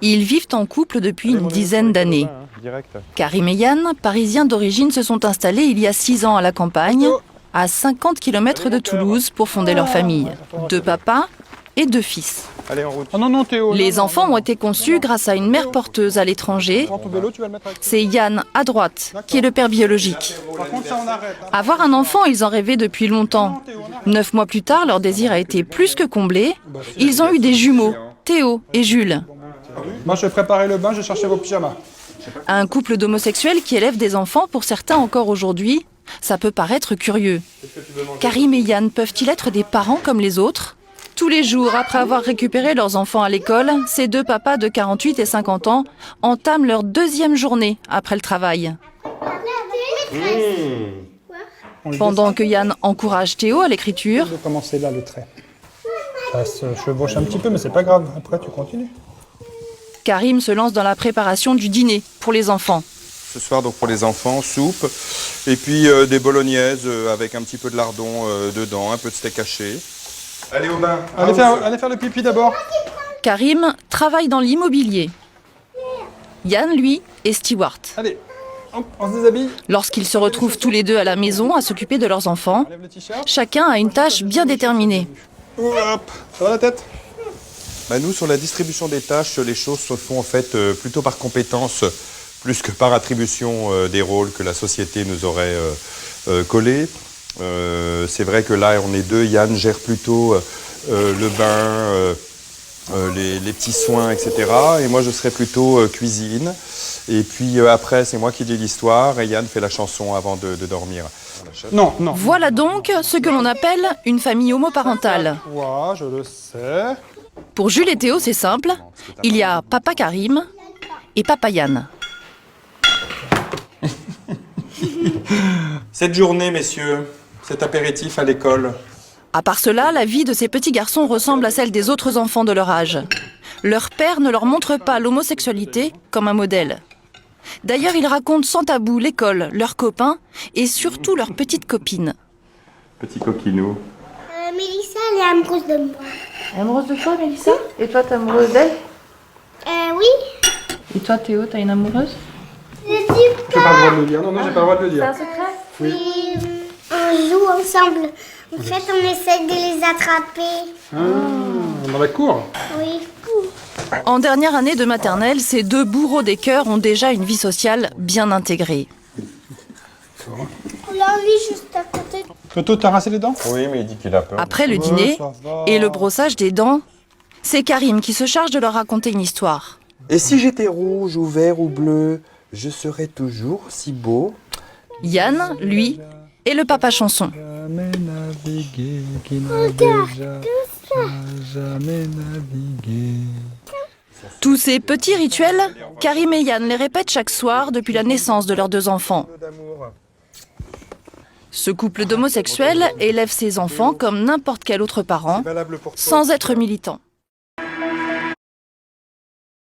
Ils vivent en couple depuis une dizaine d'années. Karim et Yann, parisiens d'origine, se sont installés il y a 6 ans à la campagne, à 50 km de Toulouse, pour fonder leur famille. 2 papas et 2 fils. Allez, en route. Oh non, non, Théo. Les enfants ont été conçus grâce à une mère porteuse à l'étranger. C'est Yann, à droite, qui est le père biologique. Par contre, ça, on arrête. Avoir un enfant, ils en rêvaient depuis longtemps. 9 mois plus tard, leur désir a été plus que comblé. Ils ont eu des jumeaux, Théo et Jules. Moi, je vais préparer le bain, je vais chercher vos pyjamas. Un couple d'homosexuels qui élève des enfants, pour certains encore aujourd'hui, ça peut paraître curieux. Karim et Yann peuvent-ils être des parents comme les autres ? Tous les jours, après avoir récupéré leurs enfants à l'école, ces 2 papas de 48 et 50 ans entament leur 2e journée après le travail. Pendant que Yann encourage Théo à l'écriture, De commencer là, le trait. Ça se chevauche un petit peu, mais c'est pas grave. Après, tu continues. Karim se lance dans la préparation du dîner pour les enfants. Ce soir, donc pour les enfants, soupe, et puis des bolognaises avec un petit peu de lardon dedans, un peu de steak haché. Allez au bain. Allez faire le pipi d'abord. Karim travaille dans l'immobilier. Yann, lui, est steward. Allez, hop, on se déshabille. Lorsqu'ils se retrouvent tous les deux à la maison à s'occuper de leurs enfants, Enlève le t-shirt. chacun a une tâche bien déterminée. Hop, ça va la tête? Bah, nous, sur la distribution des tâches, les choses se font en fait plutôt par compétence, plus que par attribution des rôles que la société nous aurait collés. C'est vrai que là, on est 2. Yann gère plutôt le bain, les petits soins, etc. Et moi, je serai plutôt cuisine. Et puis après, c'est moi qui lis l'histoire et Yann fait la chanson avant de dormir. Non, non. Voilà donc ce que l'on appelle une famille homoparentale. Ouais, je le sais. Pour Jules et Théo, c'est simple. Il y a papa Karim et papa Yann. Cette journée, messieurs, cet apéritif à l'école. À part cela, la vie de ces petits garçons ressemble à celle des autres enfants de leur âge. Leur père ne leur montre pas l'homosexualité comme un modèle. D'ailleurs, ils racontent sans tabou l'école, leurs copains et surtout leurs petites copines. Petit coquinou. Mélissa, elle est amoureuse de moi. Amoureuse de toi, Mélissa? Et toi, t'es amoureuse d'elle? Oui. Et toi, Théo, t'as une amoureuse? Je dis J'ai pas le droit de le dire. Non, non, j'ai pas le droit de le dire. un secret? puis on joue ensemble. En fait, on essaye de les attraper. Ah, dans la cour. Oui. En dernière année de maternelle, ces 2 bourreaux des cœurs ont déjà une vie sociale bien intégrée. On l'a lit juste à côté. Toto, t'as rincé les dents? Oui, mais il dit qu'il a peur. Après le Ouais, dîner ça va. et le brossage des dents, c'est Karim qui se charge de leur raconter une histoire. Et si j'étais rouge ou vert ou bleu, je serais toujours si beau. Yann, lui, est le papa chanson. Jamais navigué, qui n'a déjà jamais navigué. Tous ces petits rituels, Karim et Yann les répètent chaque soir depuis la naissance de leurs 2 enfants. Ce couple d'homosexuels élève ses enfants comme n'importe quel autre parent, sans être militant.